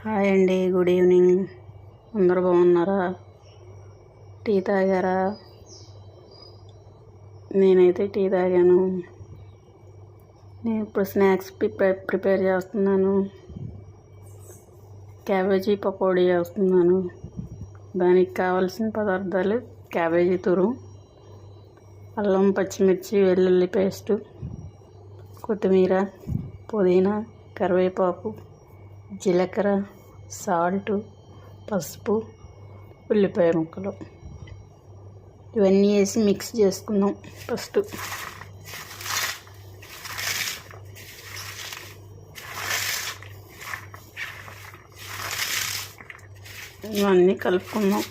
Hi అండి, good evening. అందరూ బాగున్నారా? టీ తాగారా? నేనైతే టీ తాగాను. నేను ఇప్పుడు స్నాక్స్ ప్రిపేర్ చేస్తున్నాను. క్యాబేజీ పకోడీ చేస్తున్నాను. దానికి కావాల్సిన పదార్థాలు: క్యాబేజీ తురుము, అల్లం, పచ్చిమిర్చి, వెల్లుల్లి పేస్టు, కొత్తిమీర, పుదీనా, కరివేపాకు, జీలకర్ర, సాల్టు, పసుపు, ఉల్లిపాయ ముక్కలు ఇవన్నీ వేసి మిక్స్ చేసుకుందాం. ఫస్ట్ ఇవన్నీ కలుపుకుందాం.